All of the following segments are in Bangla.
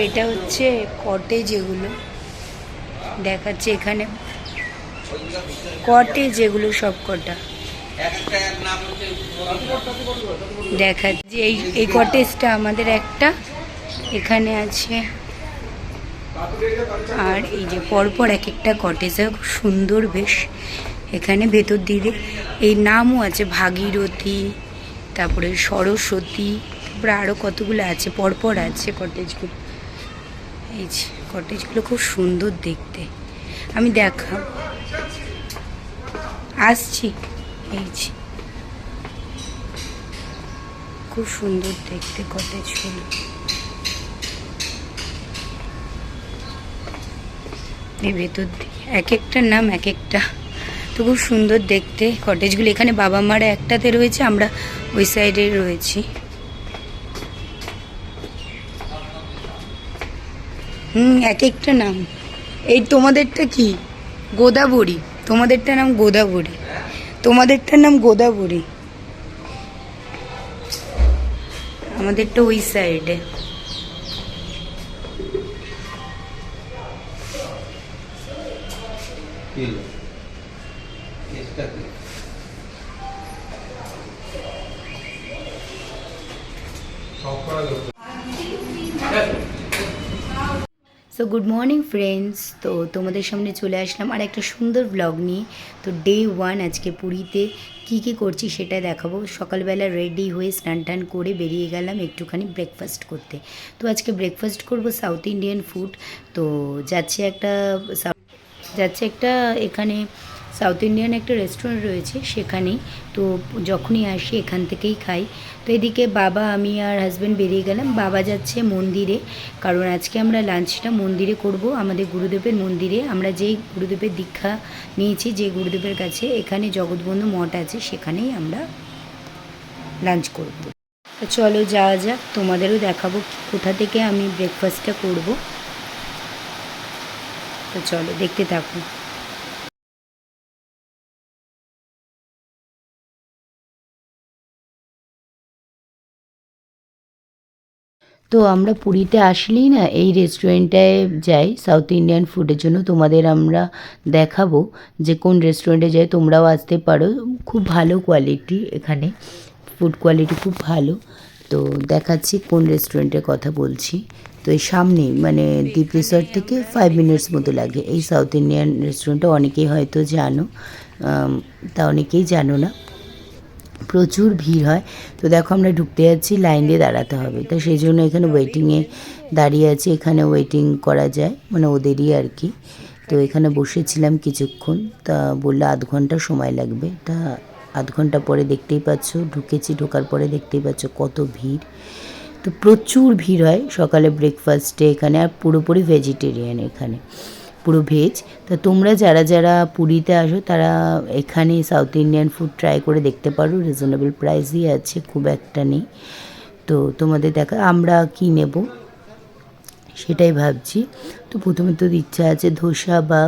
এটা হচ্ছে কটেজ, এগুলো দেখাচ্ছে এখানে কটেজ, এগুলো সব কটা দেখাচ্ছে। এই কটেজটা আমাদের একটা এখানে আছে, আর এই যে পরপর এক একটা কটেজ খুব সুন্দর বেশ। এখানে ভেতর দিয়ে এই নামও আছে, ভাগীরথী, তারপরে সরস্বতী, তারপরে আরও কতগুলো আছে, পরপর আছে কটেজগুলো। এই যে কটেজগুলো খুব সুন্দর দেখতে, আমি দেখাব আসছি। এই যে খুব সুন্দর দেখতে কটেজগুলো, এই ভেতর দিয়ে এক একটার নাম এক একটা, তো খুব সুন্দর দেখতে কটেজগুলো। এখানে বাবা মারা একটাতে রয়েছে, আমরা ওই সাইডে রয়েছি। এক একটা নাম। এই তোমাদেরটা কি? গোদাবরী। তোমাদেরটার নাম গোদাবরী, তোমাদেরটার নাম গোদাবরী, আমাদেরটা ওই সাইডে। সো গুড মর্নিং ফ্রেন্ডস, তো তোমাদের সামনে চলে আসলাম আর একটা সুন্দর ব্লগ নিয়ে। তো ডে 1 আজকে পুরীতে কি কি করছি সেটা দেখাবো। সকালবেলা রেডি হয়ে স্নান টান করে বেরিয়ে গেলাম একটুখানি ব্রেকফাস্ট করতে। তো আজকে ব্রেকফাস্ট করব সাউথ ইন্ডিয়ান ফুড। তো যাচ্ছে একটা এখানে সাউথ ইন্ডিয়ান একটা রেস্টুরেন্ট রয়েছে সেখানেই। তো যখনই আসি এখান থেকেই খাই। তো এদিকে বাবা, আমি আর হাজব্যান্ড বেরিয়ে গেলাম। বাবা যাচ্ছে মন্দিরে, কারণ আজকে আমরা লাঞ্চটা মন্দিরে করব, আমাদের গুরুদেবের মন্দিরে। আমরা যেই গুরুদেবের দীক্ষা নিয়েছি, যে গুরুদেবের কাছে এখানে জগৎবন্ধু মঠ আছে, সেখানেই আমরা লাঞ্চ করব। তো চলো যাওয়া যাক, তোমাদেরও দেখাবো কোথা থেকে আমি ব্রেকফাস্টটা করব। তো চলো দেখতে থাকো। তো আমরা পুরীতে আসলেই না এই রেস্টুরেন্টটায় যাই সাউথ ইন্ডিয়ান ফুডের জন্য। তোমাদের আমরা দেখাবো যে কোন রেস্টুরেন্টে যাই, তোমরাও আসতে পারো। খুব ভালো কোয়ালিটি, এখানে ফুড কোয়ালিটি খুব ভালো। তো দেখাচ্ছি কোন রেস্টুরেন্টের কথা বলছি। তো এই সামনেই, মানে দ্বীপ রিসর্ট থেকে 5 মিনিটস মতো লাগে এই সাউথ ইন্ডিয়ান রেস্টুরেন্টটা। অনেকেই হয়তো জানো, তা অনেকেই জানো না। প্রচুর ভিড় হয়। তো দেখো আমরা ঢুকতে যাচ্ছি, লাইন দিয়ে দাঁড়াতে হবে। তো সেই জন্য এখানে ওয়েটিংয়ে দাঁড়িয়ে আছি। এখানে ওয়েটিং করা যায়, মানে ওদেরই আর কি। তো এখানে বসেছিলাম কিছুক্ষণ, তা বললো আধ ঘন্টা সময় লাগবে। তা আধ ঘন্টা পরে দেখতেই পাচ্ছ ঢুকেছি, ঢোকার পরে দেখতেই পাচ্ছ কত ভিড়। তো প্রচুর ভিড় হয় সকালে ব্রেকফাস্টে এখানে, আর পুরোপুরি ভেজিটেরিয়ান এখানে, পুরো ভেজ। তা তোমরা যারা যারা পুরীতে আসো তারা এখানে সাউথ ইন্ডিয়ান ফুড ট্রাই করে দেখতে পারো। রিজনেবল প্রাইসই আছে, খুব একটা নেই। তো তোমাদের দেখা, আমরা কি নেব সেটাই ভাবছি। তো প্রথমে তো ইচ্ছা আছে ধোসা বা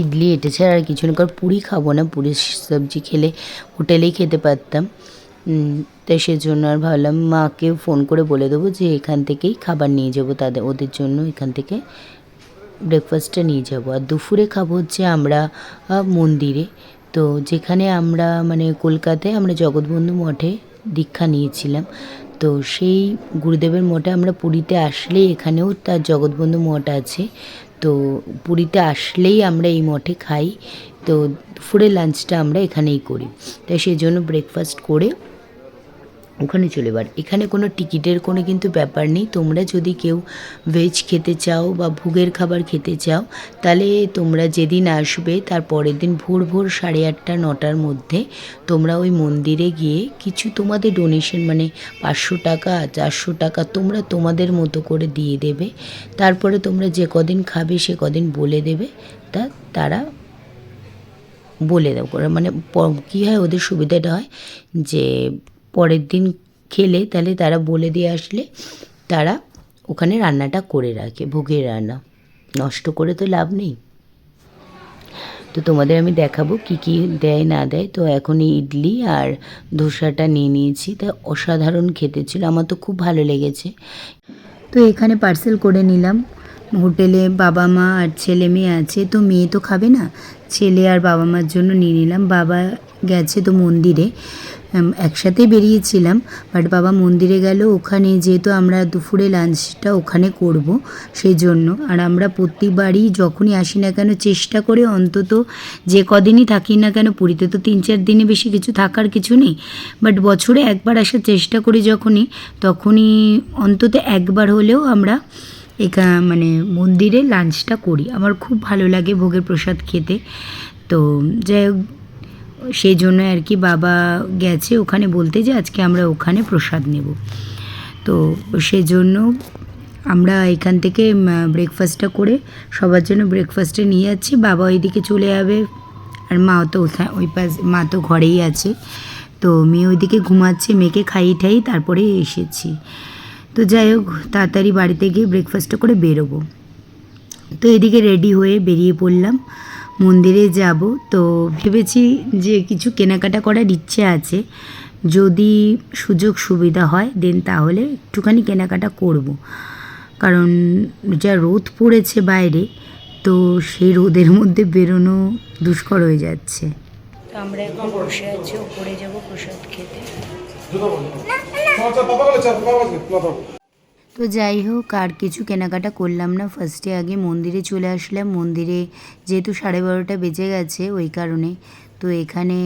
ইডলি, এটা ছাড়া আর কিছু না। কারণ পুরি খাবো না, পুরি সবজি খেলে হোটেলেই খেতে পারতাম। তাই সেজন্য আর ভাবলাম মাকে ফোন করে বলে দেবো যে এখান থেকেই খাবার নিয়ে যাবো, ওদের জন্য এখান থেকে ব্রেকফাস্টটা নিয়ে যাব। আর দুপুরে খাবো হচ্ছে আমরা মন্দিরে। তো যেখানে আমরা, মানে কলকাতায় আমরা জগৎবন্ধু মঠে দীক্ষা নিয়েছিলাম, তো সেই গুরুদেবের মঠে আমরা পুরীতে আসলেই, এখানেও তার জগৎবন্ধু মঠ আছে। তো পুরীতে আসলেই আমরা এই মঠে খাই। তো দুপুরের লাঞ্চটা আমরা এখানেই করি। তাই সেই জন্য ব্রেকফাস্ট করে ওখানে চলে এবার। এখানে কোনো টিকিটের কোনো কিন্তু ব্যাপার নেই। তোমরা যদি কেউ ভেজ খেতে চাও বা ভোগের খাবার খেতে চাও, তাহলে তোমরা যেদিন আসবে তার পরের দিন ভোর 8:30 9টার মধ্যে তোমরা ওই মন্দিরে গিয়ে কিছু তোমাদের ডোনেশন, মানে 500 টাকা 400 টাকা তোমরা তোমাদের মতো করে দিয়ে দেবে। তারপরে তোমরা যে কদিন খাবে সে কদিন বলে দেবে, তারা বলে দাও। মানে কী হয়, ওদের সুবিধাটা হয় যে পরের দিন খেলে তাহলে তারা বলে দিয়ে আসলে তারা ওখানে রান্নাটা করে রাখে, ভোগের রান্না। নষ্ট করে তো লাভ নেই। তো তোমাদের আমি দেখাবো কি কি দেয় না দেয়। তো এখন ইডলি আর ধোসাটা নিয়ে নিয়েছি। তা অসাধারণ খেতে ছিল, আমার তো খুব ভালো লেগেছে। তো এখানে পার্সেল করে নিলাম। হোটেলে বাবা মা আর ছেলে মেয়ে আছে, তো মেয়ে তো খাবে না, ছেলে আর বাবা মার জন্য নিয়ে নিলাম। বাবা গেছে তো মন্দিরে, একসাথেই বেরিয়েছিলাম, বাট বাবা মন্দিরে গেল। ওখানে যেহেতু আমরা দুপুরে লাঞ্চটা ওখানে করব সেই জন্য, আর আমরা প্রতিবারই যখনই আসি না কেন চেষ্টা করে অন্তত যে কদিনই থাকি না কেন, পুরীতে তো 3-4 দিনে বেশি কিছু থাকার কিছু নেই, বাট বছরে একবার আসার চেষ্টা করি যখনই, তখনই অন্তত একবার হলেও আমরা মানে মন্দিরে লাঞ্চটা করি। আমার খুব ভালো লাগে ভোগের প্রসাদ খেতে। তো যাই হোক, সেই জন্য আর কি বাবা গেছে ওখানে বলতে যে আজকে আমরা ওখানে প্রসাদ নেব। তো সেই জন্য আমরা এখান থেকে ব্রেকফাস্টটা করে সবার জন্য ব্রেকফাস্টে নিয়ে যাচ্ছি। বাবা ওইদিকে চলে যাবে, আর মা তো ওই পাশ, মা তো ঘরেই আছে। তো মেয়ে ওইদিকে ঘুমাচ্ছে, মেয়েকে খাইয়ে ঠাই তারপরে এসেছি। তো যাই হোক, তাড়াতাড়ি বাড়িতে গিয়ে ব্রেকফাস্টটা করে বেরোবো। তো এদিকে রেডি হয়ে বেরিয়ে পড়লাম, মন্দিরে যাব। তো ভেবেছি যে কিছু কেনাকাটা করার ইচ্ছে আছে, যদি সুযোগ সুবিধা হয় দেন তাহলে একটুখানি কেনাকাটা করব। কারণ যা রোদ পড়েছে বাইরে, তো সেই রোদের মধ্যে বেরোনো দুষ্কর হয়ে যাচ্ছে। তো আমরা এখন বসে আছি, উপরে যাব প্রসাদ খেতে। তো যাই হোক, আর কিছু কেনাকাটা করলাম না, ফার্স্টে আগে মন্দিরে চলে আসলাম। মন্দিরে যেহেতু 12:30 বেজে গেছে ওই কারণে, তো এখানে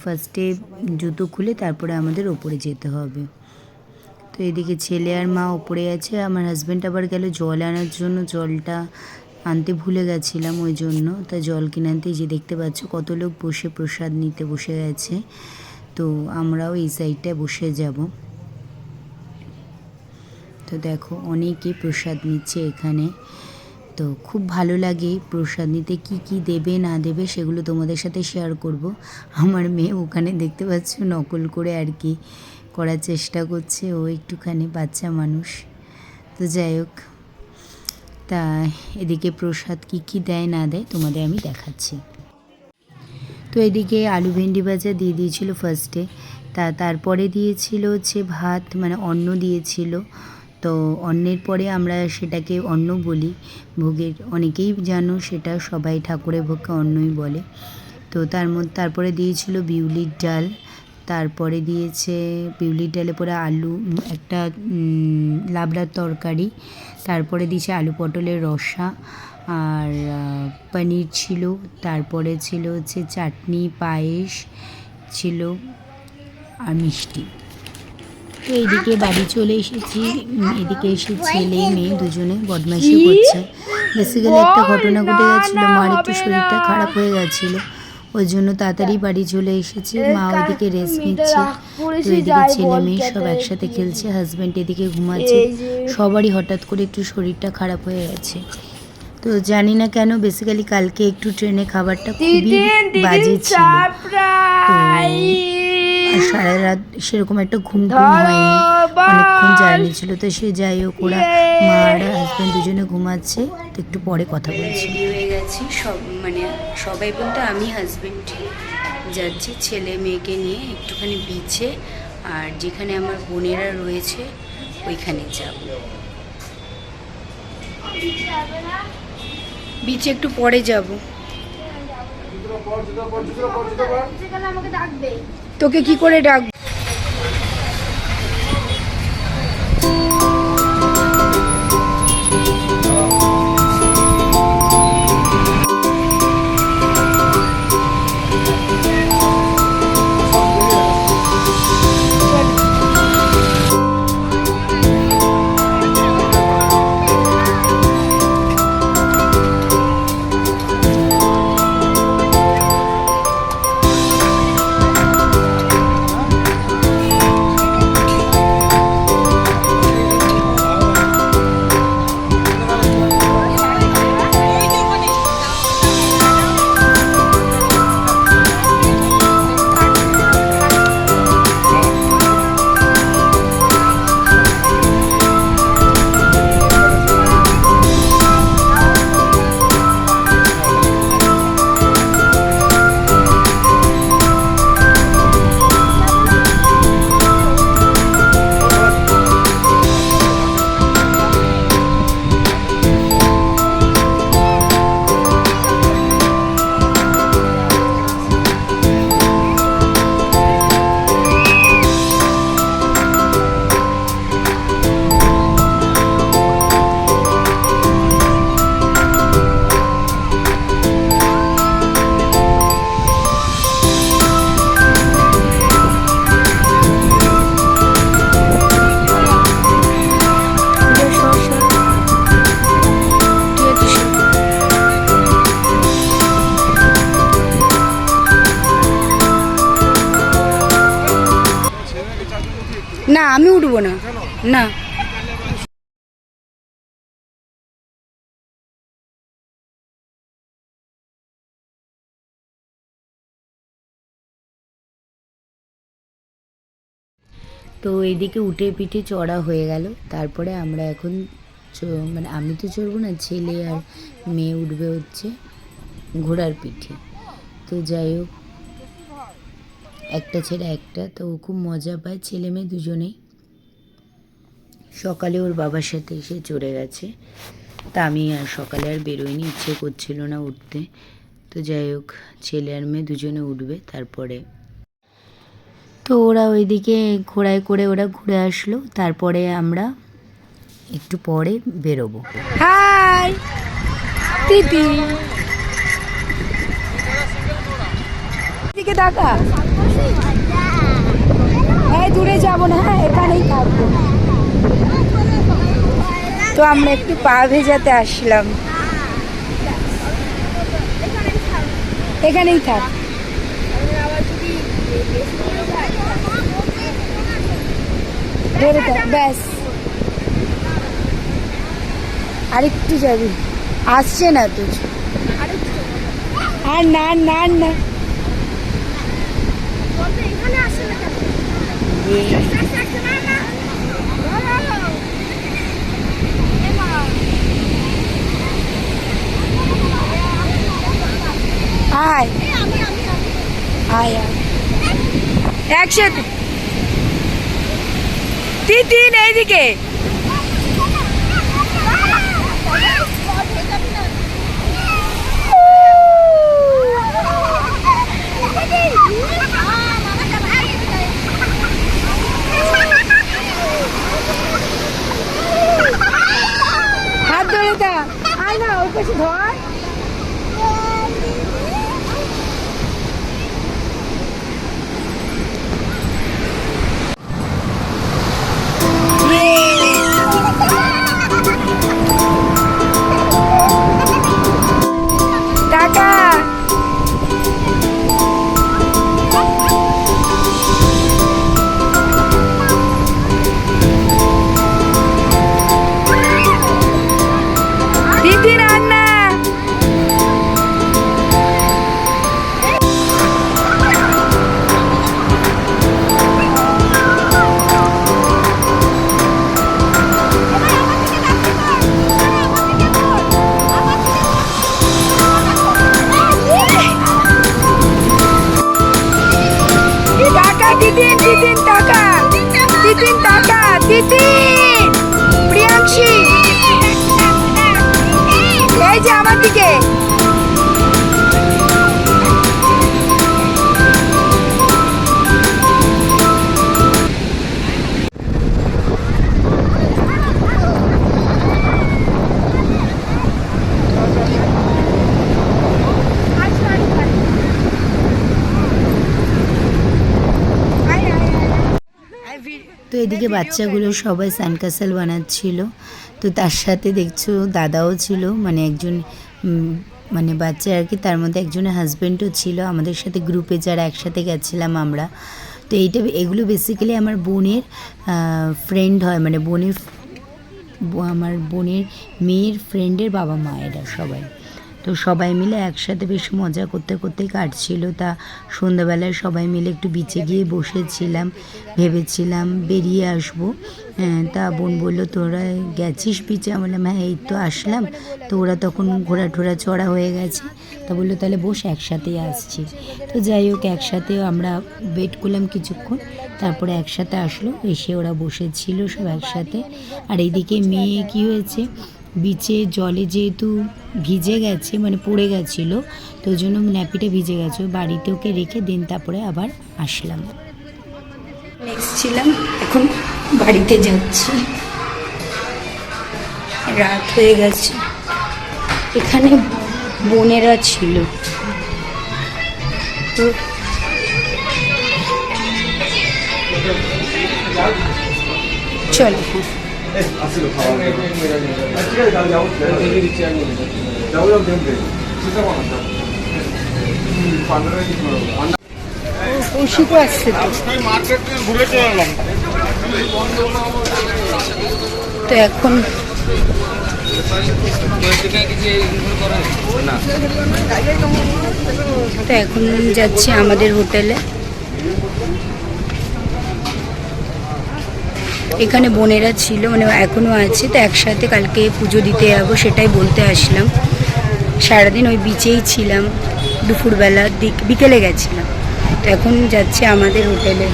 ফার্স্টে জুতো খুলে তারপরে আমাদের ওপরে যেতে হবে। তো এদিকে ছেলে আর মা ওপরে আছে, আমার হাজব্যান্ড আবার গেল জল আনার জন্য, জলটা আনতে ভুলে গেছিলাম ওই জন্য। তা জল কিনে আনতে যে দেখতে পাচ্ছ কত লোক বসে প্রসাদ নিতে বসে গেছে। তো আমরাও এই সাইডটায় বসে যাব। তো দেখো অনেকেই প্রসাদ নিচ্ছে এখানে। তো খুব ভালো লাগে প্রসাদ নিতে, কি কি দেবে না দেবে সেগুলো তোমাদের সাথে শেয়ার করব। আমার মেয়ে ওখানে দেখতে পাচ্ছ নকল করে আর কি করার চেষ্টা করছে, ও একটুখানি বাচ্চা মানুষ। তো যাই হোক, তা এদিকে প্রসাদ কি কি দেয় না দেয় তোমাদের আমি দেখাচ্ছি। তো এদিকে আলু ভেন্ডি ভাজা দিয়ে দিয়েছিল ফার্স্টে, তারপরে দিয়েছিল হচ্ছে ভাত, মানে অন্ন দিয়েছিল। তো অন্নের পরে আমরা সেটাকে অন্ন বলি, ভোগের অনেকেই জানো সেটা, সবাই ঠাকুরের ভোগকে অন্নই বলে। তো তারপরে দিয়েছিল বিউলির ডাল, তারপরে দিয়েছে বিউলির ডালে পরে আলু, একটা লাবড়ার তরকারি, তারপরে দিয়েছে আলু পটলের রসা, আর পনির ছিল, তারপরে ছিল হচ্ছে চাটনি, পায়েস ছিল, আর মিষ্টি। তো এইদিকে বাড়ি চলে এসেছি, এদিকে এসে ছেলে মেয়ে দুজনে বদমাইশি করছে। বেসিক্যালি একটা ঘটনা ঘটে গেছিলো, মার একটু শরীরটা খারাপ হয়ে গেছিলো, ওই জন্য তাড়াতাড়ি বাড়ি চলে এসেছি। মা ওইদিকে রেস্ট নিচ্ছে, তো এদিকে ছেলে মেয়ে সব একসাথে খেলছে, হাজব্যান্ড এদিকে ঘুমাচ্ছে। সবারই হঠাৎ করে একটু শরীরটা খারাপ হয়ে গেছে। তো জানি না কেন, বেসিক্যালি কালকে একটু ট্রেনে খাবারটা খুবই বাজে ছিল, তো আর সারা রাত সেরকম একটা ঘুম হয়নি, অনেকক্ষণ জার্নি ছিল। তো সে যাই হোক, ওরা মা আর হাজব্যান্ড দুজনে ঘুমাচ্ছে, তো একটু পরে কথা বলছি। রেডি হয়ে গেছি সব, মানে সবাই বলতে আমি হাজব্যান্ড যাচ্ছি ছেলে মেয়েকে নিয়ে একটুখানি বিচে, আর যেখানে আমার বোনেরা রয়েছে ওইখানে যাব। বিচে একটু পরে যাব। তোকে কি করে ডাকবো? না আমি উঠবো না, না। তো এইদিকে উঠে পিঠে চড়া হয়ে গেল। তারপরে আমরা এখন মানে আমি তো চড়বো না, ছেলে আর মেয়ে উঠবে হচ্ছে ঘোড়ার পিঠে। তো যাই হোক, একটা ছেড়ে একটা, তো ও খুব মজা পায়, ছেলে মেয়ে দুজনেই। সকালে ওর বাবার সাথে এসে চড়ে গেছে, তা আমি আর সকালে আর বেরোয়নি, ইচ্ছে করছিল না উঠতে। তো যাই হোক, ছেলে আর মেয়ে দুজনে উঠবে। তারপরে তো ওরা ওইদিকে ঘোড়ায় করে ওরা ঘুরে আসলো। তারপরে আমরা একটু পরে বেরোবো। হাই দিদি, দিকে তাকা। হ্যাঁ দূরে যাবো না, হ্যাঁ এখানেই থাকবো। তো আমরা একটু পা ভেজাতে আসলাম, এখানেই থাক। ধরে থাক, ব্যাস আরেকটু যাবি, আসছে না তো। আর না না না, আয় আয় আয় একসাথে। তিন এইদিকে। হাত ধরে দা, আয় না ওর কাছে ধর। টাকা দিদি রান্না। তিতিন টাকা, তিতিন টাকা, তিতিন প্রিয়াংশী এই যে আমার দিকে। তো এদিকে বাচ্চাগুলো সবাই স্যান্ডকাসেল বানাচ্ছিল। তো তার সাথে দেখছো দাদাও ছিল, মানে একজন মানে বাচ্চা আর কি, তার মধ্যে একজনের হাজব্যান্ডও ছিল আমাদের সাথে গ্রুপে, যারা একসাথে গেছিলাম আমরা। তো এগুলো বেসিক্যালি আমার বোনের ফ্রেন্ড হয়, মানে আমার বোনের মেয়ের ফ্রেন্ডের বাবা মা এরা সবাই। তো সবাই মিলে একসাথে বেশ মজা করতে করতেই কাটছিল। তা সন্ধ্যাবেলায় সবাই মিলে একটু বিচে গিয়ে বসেছিলাম, ভেবেছিলাম বেরিয়ে আসবো। তা বোন বললো তোরা গেছিস বিচে? আমি বললাম হ্যাঁ এই তো আসলাম। তো ওরা তখন ঘোড়া টোড়া চড়া হয়ে গেছে, তা বললো তাহলে বস একসাথেই আসছি। তো যাই হোক, একসাথে আমরা ওয়েট করলাম কিছুক্ষণ, তারপরে একসাথে আসলো, এসে ওরা বসেছিল সব একসাথে। আর এইদিকে মেয়ে কী হয়েছে, বিচে জলে যেহেতু ভিজে গেছে, মানে পড়ে গেছিলো, তো ওই জন্য ন্যাপিটা ভিজে গেছে, বাড়িতে ওকে রেখে দিন তারপরে আবার আসলাম। নেক্সট ছিলাম, এখন বাড়িতে যাচ্ছি, রাত হয়ে গেছে। এখানে বোনেরা ছিল, তো চলো কৌশিকও আসছে তো। তো এখন যাচ্ছি আমাদের হোটেলে। এখানে বোনেরা ছিল, মানে এখনও আছে, তো একসাথে কালকে পুজো দিতে যাবো সেটাই বলতে আসলাম। সারাদিন ওই বিচেই ছিলাম, দুপুরবেলা বিকেলে গেছিলাম। তো এখন যাচ্ছি আমাদের হোটেলে।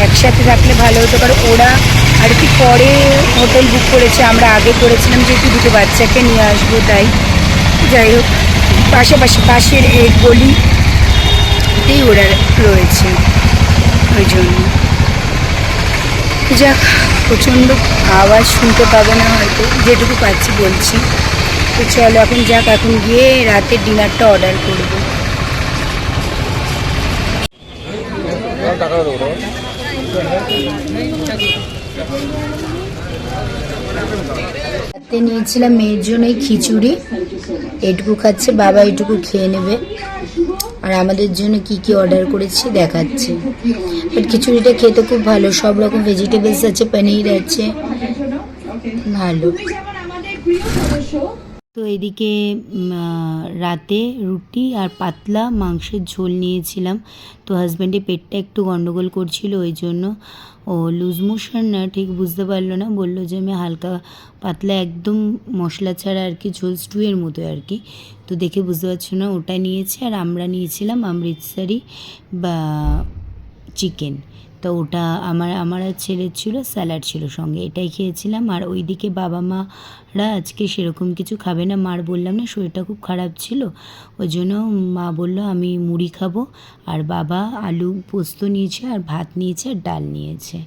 একসাথে থাকলে ভালো হতো, কারণ ওরা আর কি পরে হোটেল বুক করেছে, আমরা আগে করেছিলাম যেহেতু দুটো বাচ্চাকে নিয়ে আসবো তাই। যাই হোক, পাশাপাশি পাশের এই গলিতেই ওরা রয়েছে, ওই জন্য। যাক, প্রচণ্ড আওয়াজ শুনতে পাবে না হয়তো, যেটুকু পাচ্ছি বলছি। তো চলো এখন যাক, এখন গিয়ে রাতের ডিনারটা অর্ডার করবো। রাতে নিয়েছিলাম মেয়ের জন্য খিচুড়ি, এটুকু খাচ্ছে, বাবা এটুকু খেয়ে নেবে। আর আমাদের জন্য কি কি অর্ডার করেছি দেখাচ্ছি। বাট খিচুড়িটা খেতে খুব ভালো, সব রকম ভেজিটেবলস আছে, পনির আছে, ভালো। তো এদিকে রাতে রুটি আর পাতলা মাংসের ঝোল নিয়েছিলাম। তো হাজব্যান্ডের পেটটা একটু গন্ডগোল করছিল, ওই জন্য ও লুজ মোশন না ঠিক বুঝতে পারলো না, বললো যে আমি হালকা পাতলা একদম মশলা ছাড়া আর কি, ঝোল স্টুয়ের মতো আর কি। তো দেখে বুঝতে পারছো না, ওটা নিয়েছে। আর আমরা নিয়েছিলাম অমৃতসরি বা চিকেন। তো ওটা আমার আর ছেলের ছিল, স্যালাড ছিল সঙ্গে, এটাই খেয়েছিলাম। আর ওইদিকে বাবা মারা আজকে সেরকম কিছু খাবে না। মার বললাম না শরীরটা খুব খারাপ ছিল, ওই জন্য মা বললো আমি মুড়ি খাবো। আর বাবা আলু পোস্ত নিয়েছে, আর ভাত নিয়েছে, আর ডাল নিয়েছে।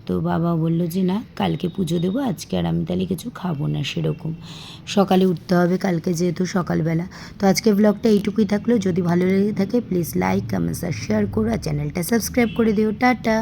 তো বাবা বললো যে না, কালকে পুজো দেবো, আজকে আর আমি তাহলে কিছু খাবো না সেরকম। সকালে উঠতে হবে কালকে যেহেতু সকালবেলা। তো আজকে ব্লগটা এইটুকুই থাকলো। যদি ভালো লেগে থাকে প্লিজ লাইক, কমেন্টস আর শেয়ার করো, আর চ্যানেলটা সাবস্ক্রাইব করে দিও। টাটা।